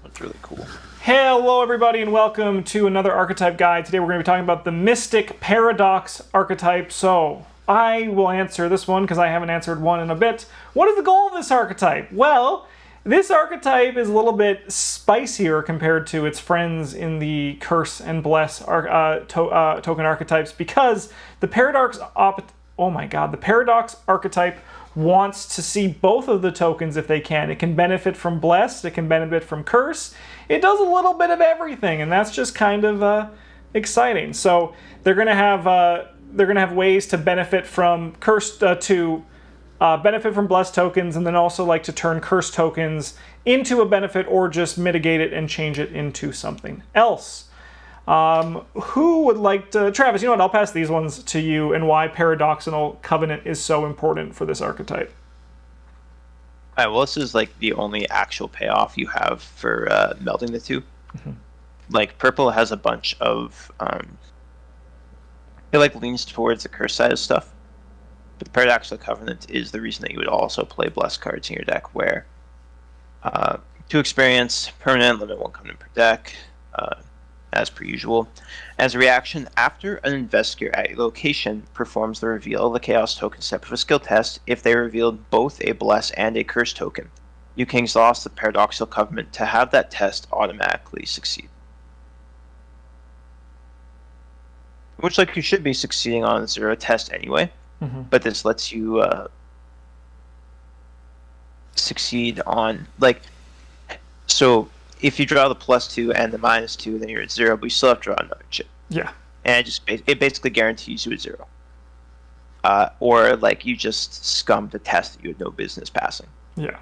That's really cool. Hello, everybody, and welcome to another Archetype guide. Today we're going to be talking about the Mystic Paradox Archetype. So, I will answer this one because I haven't answered one in a bit. What is the goal of this archetype? Well, this archetype is a little bit spicier compared to its friends in the Curse and Bless token archetypes because the Paradox the Paradox archetype wants to see both of the tokens if they can. It can benefit from Blessed, it can benefit from Curse. It does a little bit of everything, and that's just kind of exciting. So they're gonna have ways to benefit from Curse benefit from Blessed tokens, and then also like to turn Curse tokens into a benefit or just mitigate it and change it into something else. Who would like to... Travis, you know what? I'll pass these ones to you and why Paradoxical Covenant is so important for this archetype. All right, well, this is like the only actual payoff you have for melding the two. Mm-hmm. Like, purple has a bunch of... it like leans towards the curse side of stuff. But the Paradoxical Covenant is the reason that you would also play Blessed cards in your deck, where 2 experience, permanent, limit 1 covenant per deck, as per usual. As a reaction, after an investigator at your location performs the reveal of the Chaos token step of a skill test, if they revealed both a Bless and a Curse token, you can exhaust the Paradoxical Covenant to have that test automatically succeed. Which, like, you should be succeeding on a 0 test anyway, but this lets you succeed on, like, so if you draw the +2 and the -2, then you're at 0, but you still have to draw another chip. Yeah. And it basically guarantees you a 0. Or like you just scummed a test that you had no business passing. Yeah.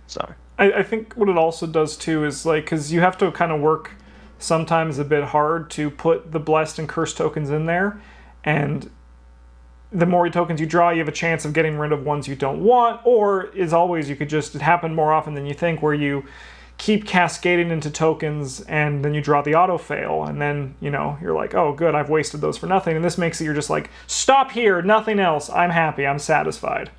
So I think what it also does too is like, because you have to kind of work sometimes a bit hard to put the Blessed and Cursed tokens in there, and the more tokens you draw, you have a chance of getting rid of ones you don't want, or as always, you could just, it happen more often than you think, where you keep cascading into tokens and then you draw the auto fail, and then, you know, you're like, oh good, I've wasted those for nothing, and this makes it you're just like, stop here, nothing else, I'm happy, I'm satisfied.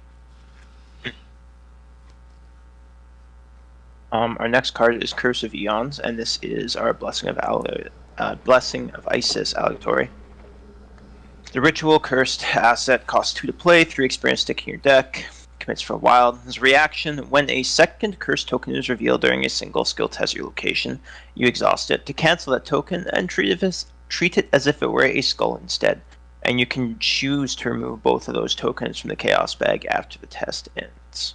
our next card is Curse of Eons, and this is our Blessing of Isis Allegory. The ritual cursed asset costs 2 to play, 3 experience stick in your deck, commits for a while. As a reaction, when a second cursed token is revealed during a single skill test at your location, you exhaust it to cancel that token and treat it as if it were a skull instead. And you can choose to remove both of those tokens from the Chaos bag after the test ends.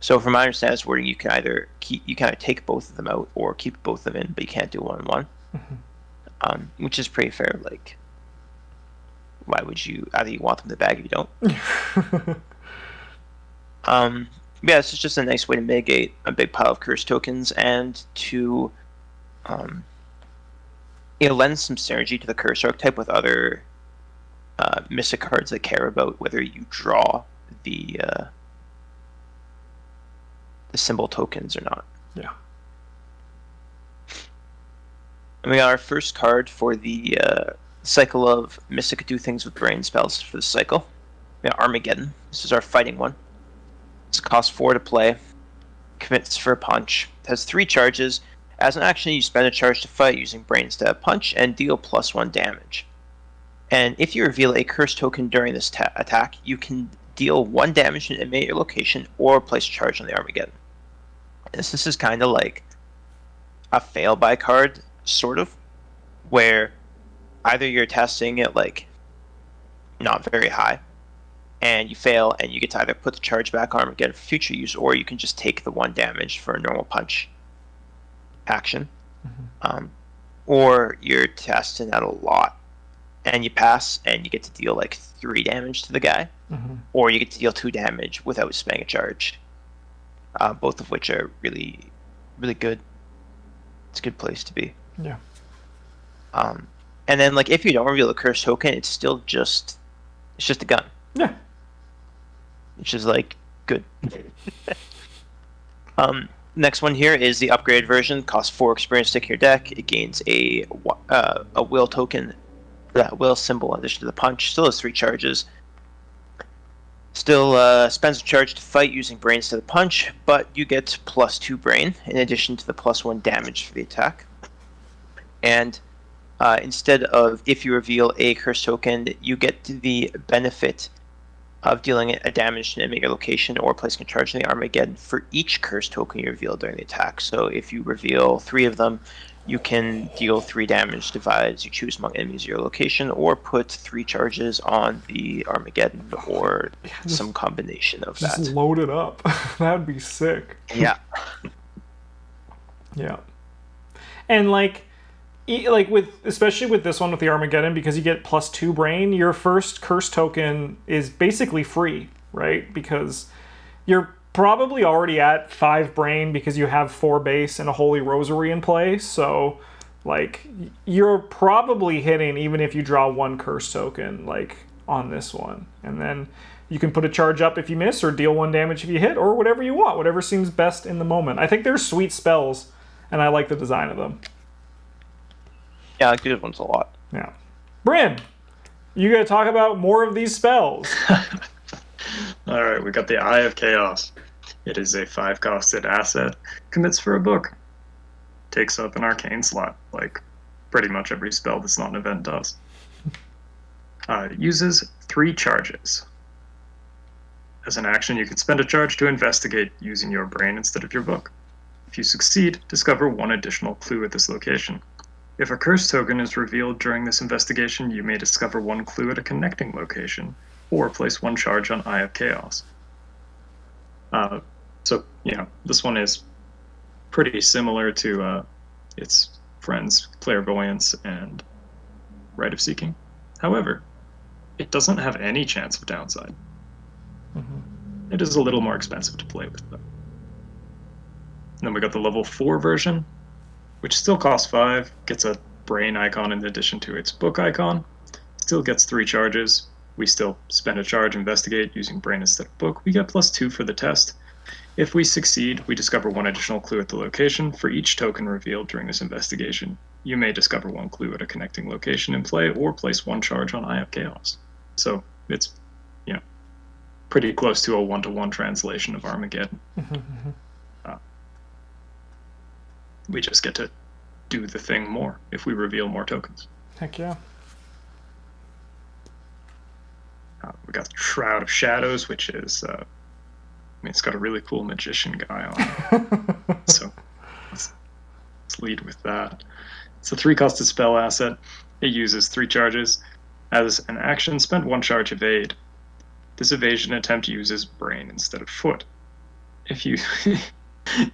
So from my understanding, this wording, you can either take both of them out or keep both of them in, but you can't do 1-1. Which is pretty fair. Like, why would you either you want them in the bag if you don't? Yeah, this is just a nice way to mitigate a big pile of curse tokens and to it lends some synergy to the curse archetype with other mystic cards that care about whether you draw the symbol tokens or not. Yeah. And we got our first card for the cycle of Mystic Do Things with Brain spells for the cycle. We got Armageddon. This is our fighting one. It costs 4 to play. Commits for a punch. It has 3 charges. As an action, you spend a charge to fight using Brain instead of punch and deal +1 damage. And if you reveal a curse token during this attack, you can deal 1 damage to an inmate at your location or place a charge on the Armageddon. This is kind of like a fail by card, sort of, where either you're testing it like not very high and you fail and you get to either put the charge back on or get it for future use, or you can just take the 1 damage for a normal punch action. Or you're testing that a lot and you pass and you get to deal like 3 damage to the guy, or you get to deal 2 damage without spending a charge, both of which are really, really good. It's a good place to be. Yeah. And then, like, if you don't reveal the curse token, it's still just a gun. Yeah. Which is, like, good. Next one here is the upgraded version. Costs 4 experience stick in your deck. It gains a will token, that will symbol in addition to the punch. Still has 3 charges. Still spends a charge to fight using brain instead of punch, but you get +2 brain in addition to the +1 damage for the attack. And instead of if you reveal a curse token, you get the benefit of dealing a damage to an enemy location or placing a charge in the Armageddon for each curse token you reveal during the attack. So if you reveal 3 of them, you can deal 3 damage divided as you choose among enemies of your location, or put 3 charges on the Armageddon, or some combination of that. Just load it up. That would be sick. Yeah. Yeah. And especially with this one with the Armageddon, because you get +2 brain, your first curse token is basically free, right? Because you're probably already at 5 brain because you have 4 base and a Holy Rosary in play, so you're probably hitting even if you draw 1 curse token on this one. And then you can put a charge up if you miss, or deal 1 damage if you hit, or whatever you want, whatever seems best in the moment. I think they're sweet spells, and I like the design of them. Yeah, I like these ones a lot. Yeah. Bryn, you gotta talk about more of these spells. Alright, we got the Eye of Chaos. It is a 5-costed asset. Commits for a book. Takes up an arcane slot, like pretty much every spell that's not an event does. It uses 3 charges. As an action, you can spend a charge to investigate using your brain instead of your book. If you succeed, discover 1 additional clue at this location. If a curse token is revealed during this investigation, you may discover 1 clue at a connecting location, or place 1 charge on Eye of Chaos. This one is pretty similar to its friends Clairvoyance and Rite of Seeking. However, it doesn't have any chance of downside. Mm-hmm. It is a little more expensive to play with, though. And then we got the level 4 version, which still costs 5, gets a brain icon in addition to its book icon, still gets 3 charges. We still spend a charge, investigate, using brain instead of book. We get +2 for the test. If we succeed, we discover 1 additional clue at the location. For each token revealed during this investigation, you may discover 1 clue at a connecting location in play, or place 1 charge on Eye of Chaos. So it's, pretty close to a 1-to-1 translation of Armageddon. We just get to do the thing more if we reveal more tokens. Heck yeah. We got Shroud of Shadows, which is, it's got a really cool magician guy on it. So let's lead with that. It's a 3-costed spell asset. It uses 3 charges. As an action, spend 1 charge evade. This evasion attempt uses brain instead of foot. If you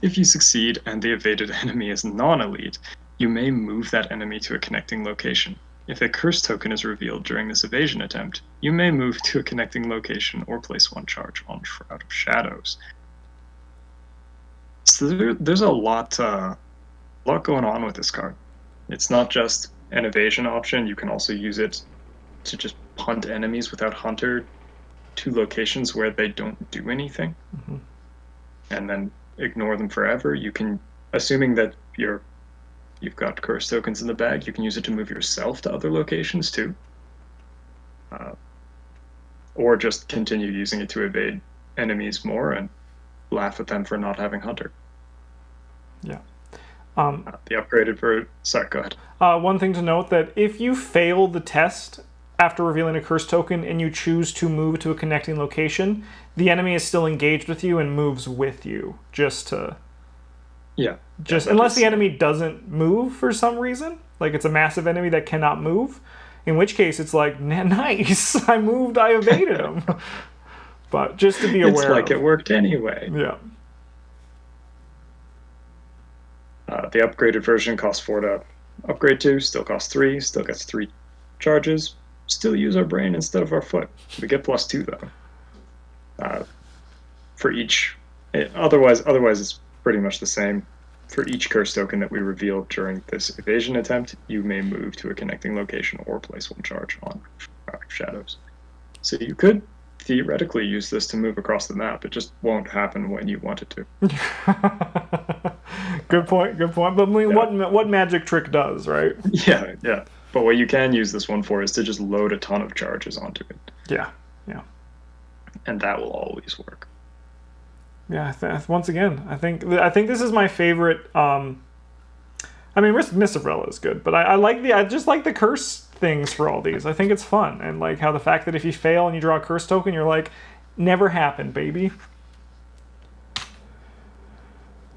if you succeed and the evaded enemy is non-elite, you may move that enemy to a connecting location. If a curse token is revealed during this evasion attempt, you may move to a connecting location or place 1 charge on Shroud of Shadows. So there's a lot going on with this card. It's not just an evasion option. You can also use it to just hunt enemies without Hunter to locations where they don't do anything, and then ignore them forever. You can, assuming that you've got curse tokens in the bag, you can use it to move yourself to other locations too, or just continue using it to evade enemies more and laugh at them for not having Hunter. Yeah. The upgraded for... Sorry, go ahead. One thing to note, that if you fail the test after revealing a curse token and you choose to move to a connecting location, the enemy is still engaged with you and moves with you, unless the enemy doesn't move for some reason, like it's a massive enemy that cannot move, in which case it's like, nice, I moved, I evaded him. But just to be aware, it's like it worked anyway. Yeah. The upgraded version costs 4 to upgrade to, still costs 3, still gets 3 charges. Still use our brain instead of our foot. We get +2 though. For each, otherwise it's pretty much the same. For each curse token that we reveal during this evasion attempt, you may move to a connecting location or place 1 charge on Shadows. So you could theoretically use this to move across the map. It just won't happen when you want it to. Good point. But what magic trick does, right? Yeah. But what you can use this one for is to just load a ton of charges onto it. Yeah. and that will always work. Yeah, once again, I think this is my favorite. I mean, Mistletoe is good, but I just like the curse things for all these. I think it's fun, and like how the fact that if you fail and you draw a curse token, you're like, never happened, baby.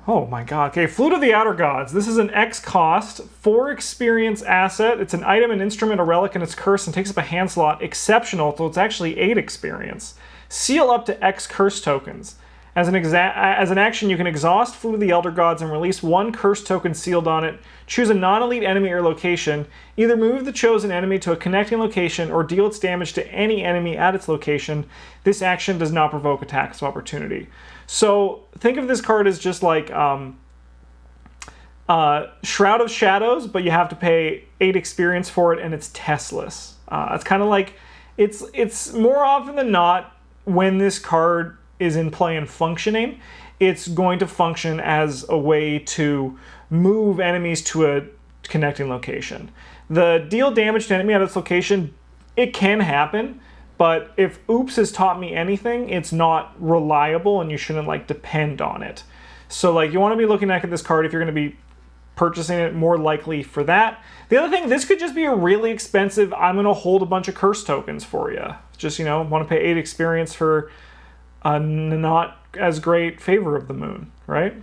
Oh my god. Okay, Flute of the Outer Gods. This is an X cost, 4 experience asset. It's an item, an instrument, a relic, and it's cursed and takes up a hand slot. Exceptional, so it's actually 8 experience. Seal up to X curse tokens. As an action, you can exhaust Flute of the Elder Gods and release 1 curse token sealed on it. Choose a non-elite enemy or location. Either move the chosen enemy to a connecting location or deal its damage to any enemy at its location. This action does not provoke attacks of opportunity. So think of this card as just like Shroud of Shadows, but you have to pay 8 experience for it, and it's testless. It's kind of like it's more often than not when this card is in play and functioning, it's going to function as a way to move enemies to a connecting location. The deal damage to enemy at its location, it can happen, but if oops has taught me anything, it's not reliable and you shouldn't like depend on it. So like you want to be looking at this card if you're going to be purchasing it, more likely for that. The other thing, this could just be a really expensive, I'm going to hold a bunch of curse tokens for you. Just, want to pay 8 experience for a not as great Favor of the Moon, right?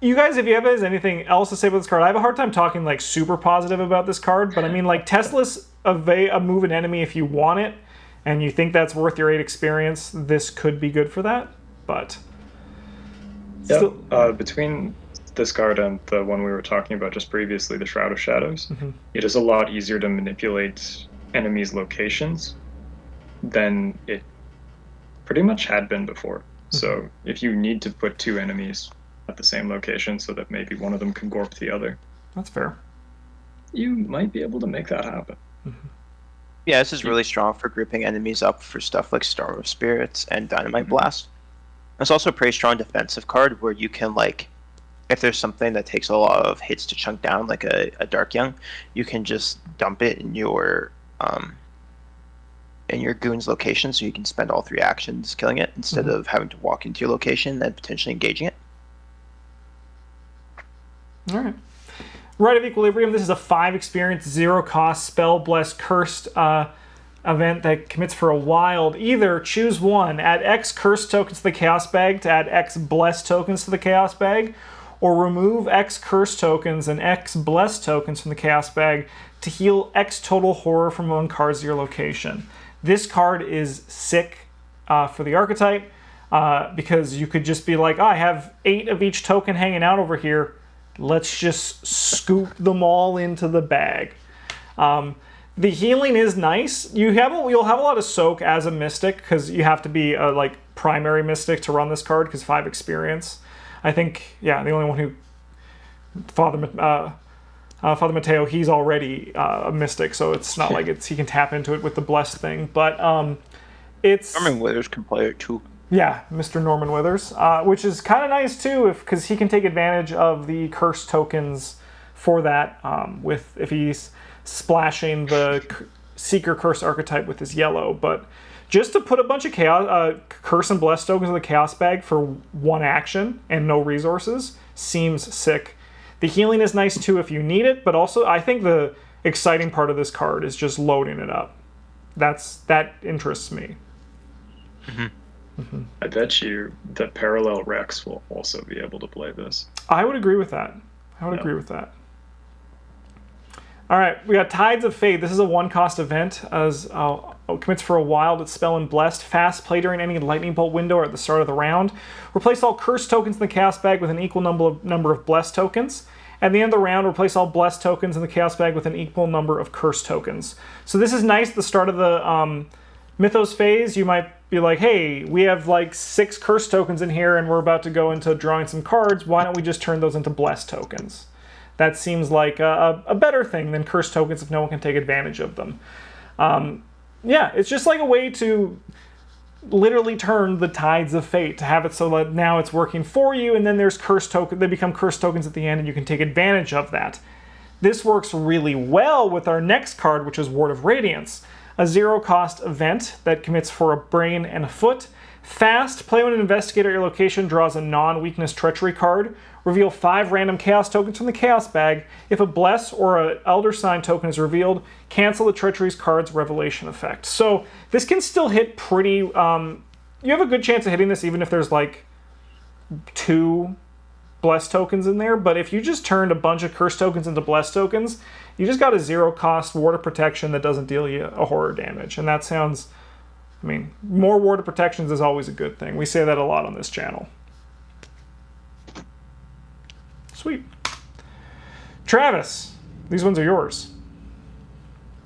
You guys, if you have anything else to say about this card, I have a hard time talking like super positive about this card, but I mean like testless, move an enemy if you want it, and you think that's worth your 8 experience, this could be good for that, but... Yeah, between this card and the one we were talking about just previously, the Shroud of Shadows, it is a lot easier to manipulate enemies' locations than it pretty much had been before. So if you need to put 2 enemies at the same location so that maybe one of them can gorp the other, that's fair. You might be able to make that happen. Yeah, this is really strong for grouping enemies up for stuff like Storm of Spirits and Dynamite Blast. It's also a pretty strong defensive card where you can, like, if there's something that takes a lot of hits to chunk down, like a Dark Young, you can just dump it in your goon's location, so you can spend all 3 actions killing it instead of having to walk into your location and potentially engaging it. All right. Rite of Equilibrium. This is a 5 experience, 0 cost, spell, blessed, cursed event that commits for a wild. Either choose one, add X curse tokens to the Chaos Bag to add X blessed tokens to the Chaos Bag, or remove X curse tokens and X blessed tokens from the Chaos Bag to heal X total horror from among cards of your location. This card is sick for the Archetype because you could just be like, I have 8 of each token hanging out over here. Let's just scoop them all into the bag. The healing is nice. You'll have a lot of soak as a mystic because you have to be a primary mystic to run this card because 5 experience. I think the only one who Father Mateo, he's already a mystic, so it's not like he can tap into it with the blessed thing. But it's Norman Withers can play it too. Yeah, Mr. Norman Withers, which is kind of nice too, because he can take advantage of the curse tokens for that. If he's splashing the Seeker Curse archetype with his yellow, but just to put a bunch of chaos, curse and blessed tokens in the Chaos Bag for 1 action and no resources seems sick. The healing is nice too if you need it, but also I think the exciting part of this card is just loading it up. That interests me. I bet you that Parallel Rex will also be able to play this. I would agree with that. Agree with that. All right, we got Tides of Fate. This is a 1-cost event. As commits for a wild, it's spell and blessed. Fast, play during any lightning bolt window or at the start of the round. Replace all cursed tokens in the Chaos Bag with an equal number of blessed tokens. At the end of the round, replace all blessed tokens in the Chaos Bag with an equal number of cursed tokens. So this is nice at the start of the Mythos phase. You might be like, hey, we have 6 cursed tokens in here and we're about to go into drawing some cards. Why don't we just turn those into blessed tokens? That seems like a better thing than cursed tokens if no one can take advantage of them. It's just like a way to literally turn the tides of fate, to have it so that now it's working for you, and then there's cursed tokens. They become cursed tokens at the end, and you can take advantage of that. This works really well with our next card, which is Ward of Radiance. a 0-cost event that commits for a brain and a foot. Fast, play when an investigator at your location draws a non-weakness treachery card. Reveal 5 random chaos tokens from the chaos bag. If a bless or an elder sign token is revealed, cancel the treachery's card's revelation effect. So this can still hit pretty... you have a good chance of hitting this even if there's like 2 bless tokens in there, but if you just turned a bunch of curse tokens into bless tokens, you just got a 0-cost ward of protection that doesn't deal you a horror damage. And that sounds... I mean, more ward of protections is always a good thing. We say that a lot on this channel. Sweet. Travis, these ones are yours.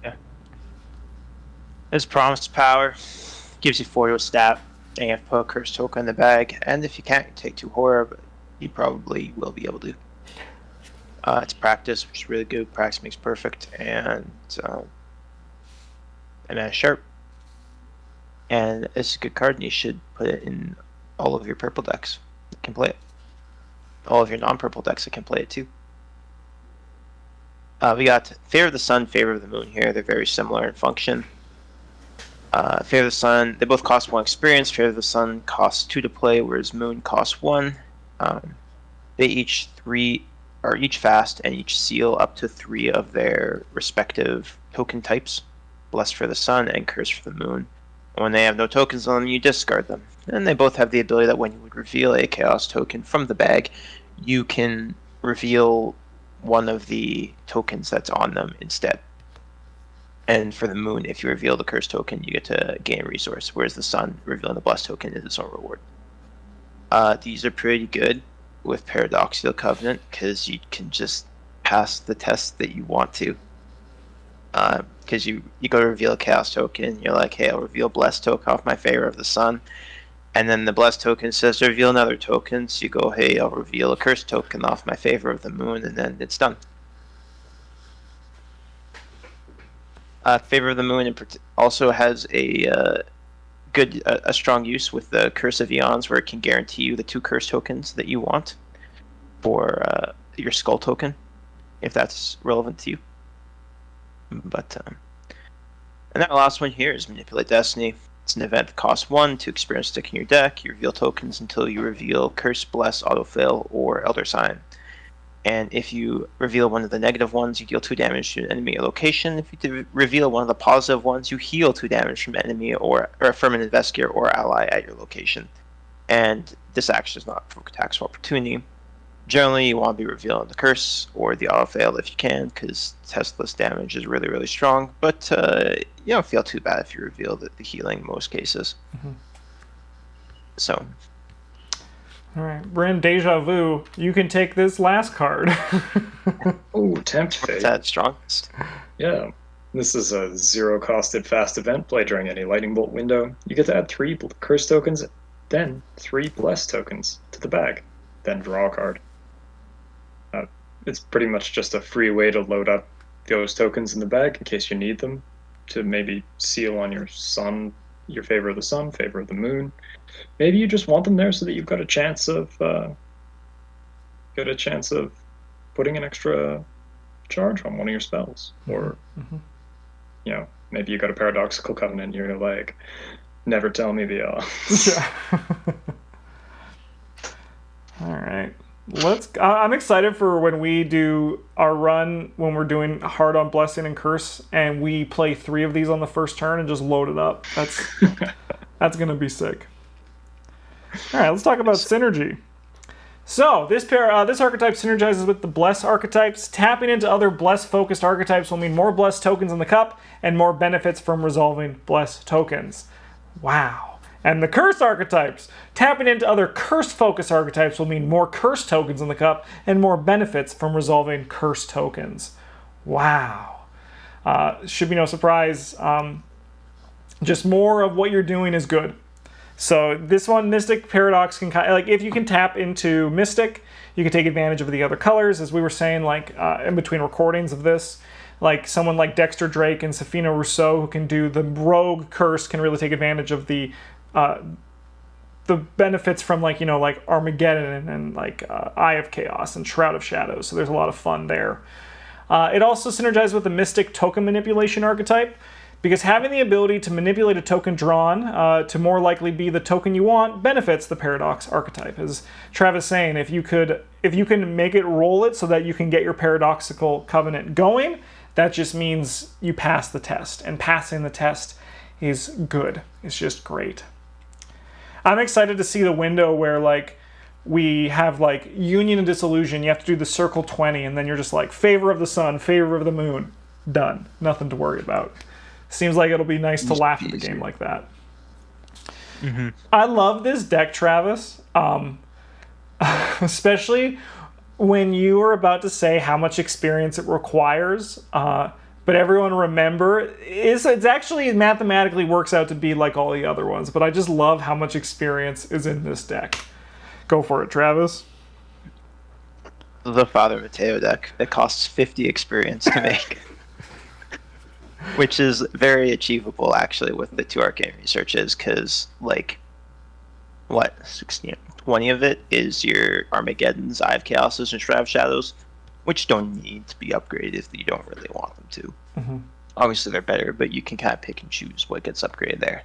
Yeah. This promised power gives you 4 to a stat, and you have to put a curse token in the bag. And if you can't, you take 2 horror, but you probably will be able to. It's practice, which is really good. Practice makes perfect, and then sharp. And it's a good card, and you should put it in all of your purple decks that can play it. All of your non-purple decks that can play it too. We got Favor of the Sun, Favor of the Moon here. They're very similar in function. Favor of the Sun, they both cost 1 experience. Favor of the Sun costs 2 to play, whereas Moon costs 1. They each fast and each seal up to 3 of their respective token types. Blessed for the Sun and Curse for the Moon. When they have no tokens on them, you discard them. And they both have the ability that when you would reveal a Chaos token from the bag, you can reveal one of the tokens that's on them instead. And for the Moon, if you reveal the Curse token, you get to gain a resource, whereas the Sun, revealing the Blessed token, is its own reward. These are pretty good with Paradoxical Covenant, because you can just pass the test that you want to. Because you go to reveal a Chaos token, you're like, hey, I'll reveal Blessed token off my Favor of the Sun. And then the Blessed token says to reveal another token, so you go, hey, I'll reveal a Curse token off my Favor of the Moon, and then it's done. Favor of the Moon also has a strong use with the Curse of Eons, where it can guarantee you the 2 Curse tokens that you want for your Skull token, if that's relevant to you. But and that last one here is Manipulate Destiny. It's an event that costs 1 to experience stick in your deck. You reveal tokens until you reveal Curse, Bless, Autofill, or Elder Sign. And if you reveal one of the negative ones, you deal 2 damage to an enemy or location. If you reveal one of the positive ones, you heal 2 damage from enemy or from an investigator or ally at your location. And this action is not provoke attacks of opportunity. Generally, you want to be revealing the Curse or the Autofail if you can, because testless damage is really, really strong. But you don't feel too bad if you reveal the healing in most cases. Mm-hmm. So. All right, Bryn, Deja Vu, you can take this last card. Oh, Tempt Fate. That's strongest. Yeah. This is a 0-costed fast event. Play during any Lightning Bolt window. You get to add 3 Curse tokens, then 3 Bless tokens to the bag, then draw a card. It's pretty much just a free way to load up those tokens in the bag in case you need them to maybe seal on your Sun, your Favor of the Sun, Favor of the Moon. Maybe you just want them there so that you've got a chance of putting an extra charge on one of your spells, or you know, maybe you got a Paradoxical Covenant and you're like, never tell me the Yeah. All right. I'm excited for when we do our run, when we're doing hard on Blessing and Curse, and we play 3 of these on the first turn and just load it up. That's gonna be sick. All right, let's talk about synergy. So this archetype synergizes with the Bless archetypes. Tapping into other Bless-focused archetypes will mean more Bless tokens in the cup and more benefits from resolving Bless tokens. Wow. And the Curse archetypes. Tapping into other Curse-focused archetypes will mean more Curse tokens in the cup and more benefits from resolving Curse tokens. Wow. Should be no surprise. Just more of what you're doing is good. So this one, Mystic Paradox, can like if you can tap into Mystic, you can take advantage of the other colors, as we were saying, like in between recordings of this. Like someone like Dexter Drake and Safina Rousseau, who can do the Rogue Curse, can really take advantage of the benefits from, like, you know, like Armageddon and like Eye of Chaos and Shroud of Shadows. So there's a lot of fun there. It also synergizes with the Mystic Token Manipulation archetype. because having the ability to manipulate a token drawn to more likely be the token you want benefits the Paradox archetype. As Travis saying, if you can make it roll it so that you can get your Paradoxical Covenant going, that just means you pass the test, and passing the test is good. It's just great. I'm excited to see the window where like we have like Union and Disillusion. You have to do the circle 20, and then you're just like favor of the sun, favor of the moon. Done. Nothing to worry about. Seems like it'll be nice to laugh at the game like that. Mm-hmm. I love this deck, Travis. Especially when you are about to say how much experience it requires. But everyone remember, it's actually mathematically works out to be like all the other ones. But I just love how much experience is in this deck. Go for it, Travis. The Father Mateo deck. It costs 50 experience to make. Which is very achievable, actually, with the 2 arcane researches, because, like, 16, 20 of it is your Armageddon's, Eye of Chaoses, and Shroud of Shadows, which don't need to be upgraded if you don't really want them to. Mm-hmm. Obviously, they're better, but you can kind of pick and choose what gets upgraded there.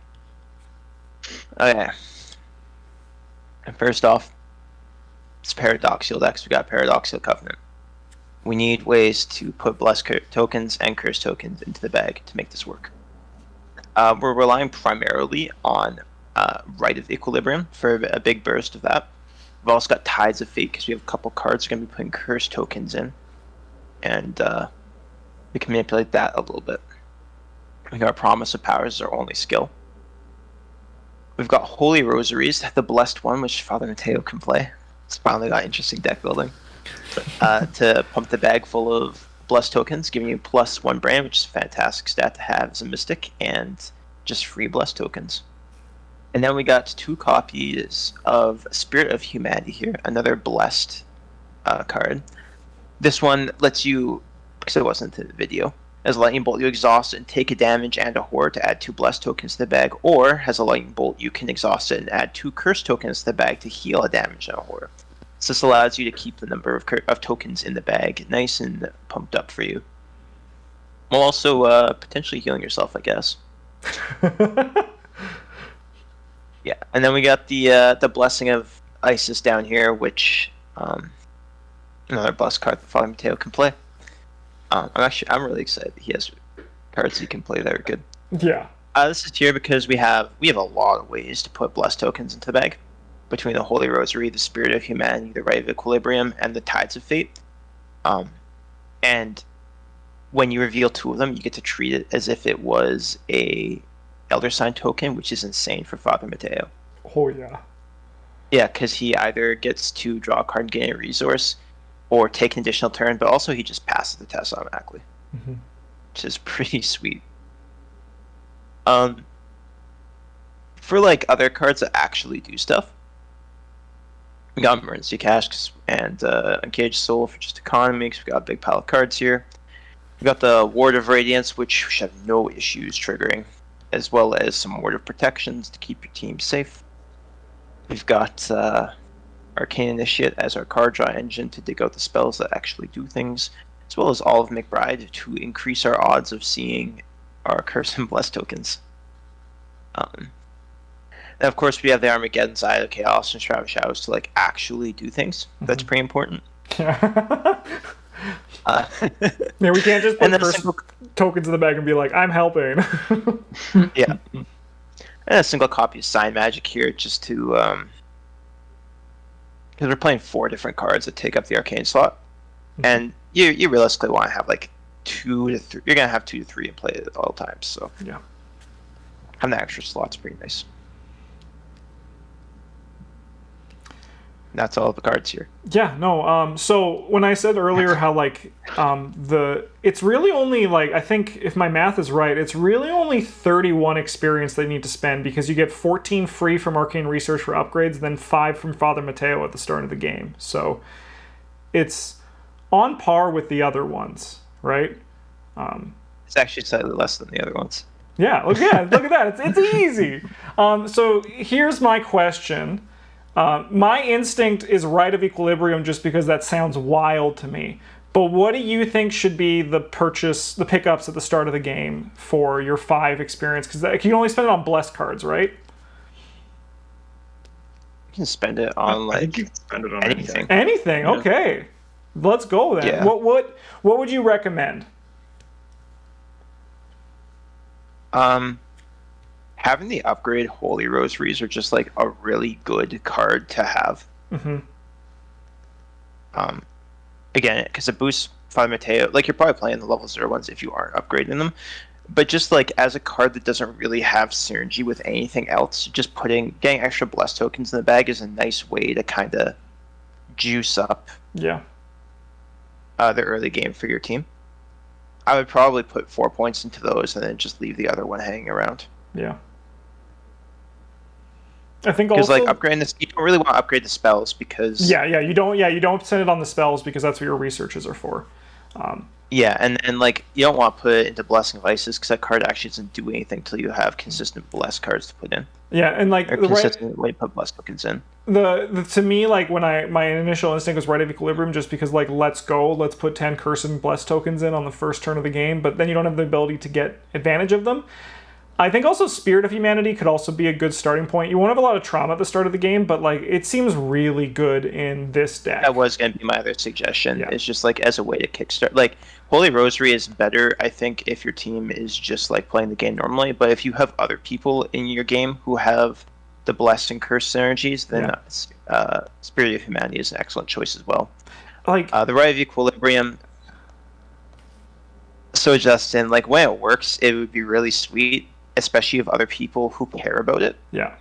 Okay. And first off, it's Paradoxical decks. We got Paradoxical Covenant. We need ways to put Blessed tokens and Curse tokens into the bag to make this work. We're relying primarily on Rite of Equilibrium for a big burst of that. We've also got Tides of Fate because we have a couple cards we're going to be putting Curse tokens in. And we can manipulate that a little bit. We got Promise of Powers as our only skill. We've got Holy Rosaries, the blessed one, which Father Mateo can play. It's finally got interesting deck building. To pump the bag full of blessed tokens, giving you +1 brand, which is a fantastic stat to have as a mystic, and just free blessed tokens. And then we got 2 copies of Spirit of Humanity here, another blessed card. This one lets you, because it wasn't in the video, as a lightning bolt you exhaust and take a damage and a horror to add 2 blessed tokens to the bag, or as a lightning bolt you can exhaust it and add 2 curse tokens to the bag to heal a damage and a horror. So this allows you to keep the number of tokens in the bag nice and pumped up for you, while also potentially healing yourself, I guess. Yeah, and then we got the Blessing of Isis down here, which another blessed card that Father Mateo can play. I'm really excited that he has cards he can play that are good. Yeah. This is here because we have a lot of ways to put blessed tokens into the bag. Between the Holy Rosary, the Spirit of Humanity, the Rite of Equilibrium, and the Tides of Fate. And when you reveal 2 of them, you get to treat it as if it was a Elder Sign token, which is insane for Father Mateo. Oh, yeah. Yeah, because he either gets to draw a card and gain a resource, or take an additional turn, but also he just passes the test automatically. Mm-hmm. Which is pretty sweet. For like other cards that actually do stuff, we got Emergency Cash and Uncaged Soul for just economy, because we got a big pile of cards here. We got the Ward of Radiance, which should have no issues triggering, as well as some Ward of Protections to keep your team safe. We've got Arcane Initiate as our card draw engine to dig out the spells that actually do things, as well as All of McBride to increase our odds of seeing our Curse and Bless tokens. And of course, we have the Armageddon side of Chaos and Shroud of Shadows to like actually do things. Mm-hmm. That's pretty important. Yeah. Yeah, we can't just put curse tokens in the bag and be like, I'm helping. Yeah. And a single copy of Sign Magic here just to because we're playing 4 different cards that take up the arcane slot. Mm-hmm. And you realistically want to have like 2 to 3. You're gonna have 2 to 3 in play at all times, so yeah. Having the extra slot's pretty nice. That's all the cards here. Yeah, no. So when I said earlier how like it's really only like, I think if my math is right, it's really only 31 experience they need to spend, because you get 14 free from Arcane Research for upgrades, then 5 from Father Mateo at the start of the game. So it's on par with the other ones, right? It's actually slightly less than the other ones. Yeah, look at that. It's easy. So here's my question. My instinct is Rite of Equilibrium just because that sounds wild to me. But what do you think should be the pickups at the start of the game for your 5 experience? Because you can only spend it on blessed cards, right? You can spend it on I think you can spend it on anything. Anything, Yeah. okay. Let's go then. Yeah. What would you recommend? Having the upgrade Holy Rosaries are just like a really good card to have. Mm-hmm. Again, because it boosts Father Mateo. Like, you're probably playing the level 0 ones if you aren't upgrading them. But just like as a card that doesn't really have synergy with anything else, just getting extra blessed tokens in the bag is a nice way to kind of juice up Yeah. the early game for your team. I would probably put 4 points into those and then just leave the other one hanging around. Yeah. I think Because also like upgrading this, you don't really want to upgrade the spells because you don't send it on the spells because that's what your researches are for. yeah, and like you don't want to put it into Blessing Vices because that card actually doesn't do anything until you have consistent blessed cards to put in. Yeah, and like Or consistent way to put blessed tokens in. The to me, like when my initial instinct was Rite of Equilibrium, just because like let's put 10 curse and blessed tokens in on the first turn of the game, but then you don't have the ability to get advantage of them. I think also Spirit of Humanity could also be a good starting point. You won't have a lot of trauma at the start of the game, but like it seems really good in this deck. That was going to be my other suggestion. Yeah. It's just like as a way to kickstart. Like Holy Rosary is better, I think, if your team is just like playing the game normally. But if you have other people in your game who have the blessed and curse synergies, then Spirit of Humanity is an excellent choice as well. Like The Rite of Equilibrium. So Justin, like when it works, it would be really sweet, especially of other people who care about it. yeah.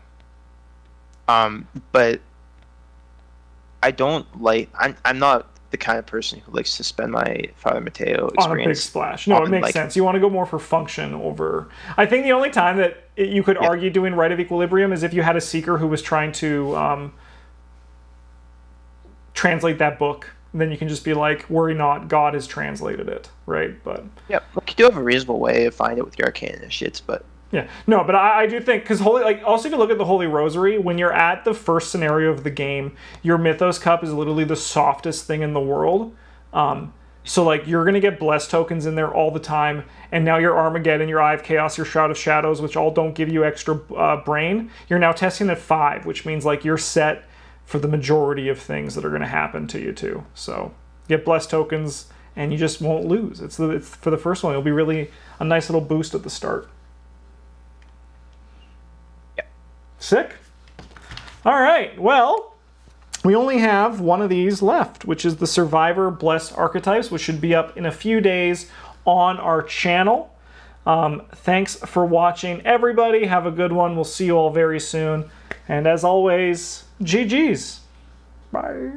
But I don't like. I'm not the kind of person who likes to spend my Father Mateo experience On a big splash. No, it on, makes like, sense. You want to go more for function over. I think the only time that you could argue doing Rite of Equilibrium is if you had a seeker who was trying to translate that book. Then you can just be like, worry not, God has translated it, right? But yeah, like you do have a reasonable way to find it with your arcane initiates, but yeah, no, but I do think because also if you look at the Holy Rosary, when you're at the first scenario of the game, your Mythos Cup is literally the softest thing in the world. So like you're gonna get blessed tokens in there all the time, and now your Armageddon, your Eye of Chaos, your Shroud of Shadows, which all don't give you extra brain, you're now testing at 5, which means like you're set for the majority of things that are gonna happen to you too. So get blessed tokens, and you just won't lose. It's for the first one. It'll be really a nice little boost at the start. Sick. All right. Well, we only have one of these left, which is the Survivor Blessed Archetypes, which should be up in a few days on our channel. Thanks for watching, everybody. Have a good one. We'll see you all very soon. And as always, GG's. Bye.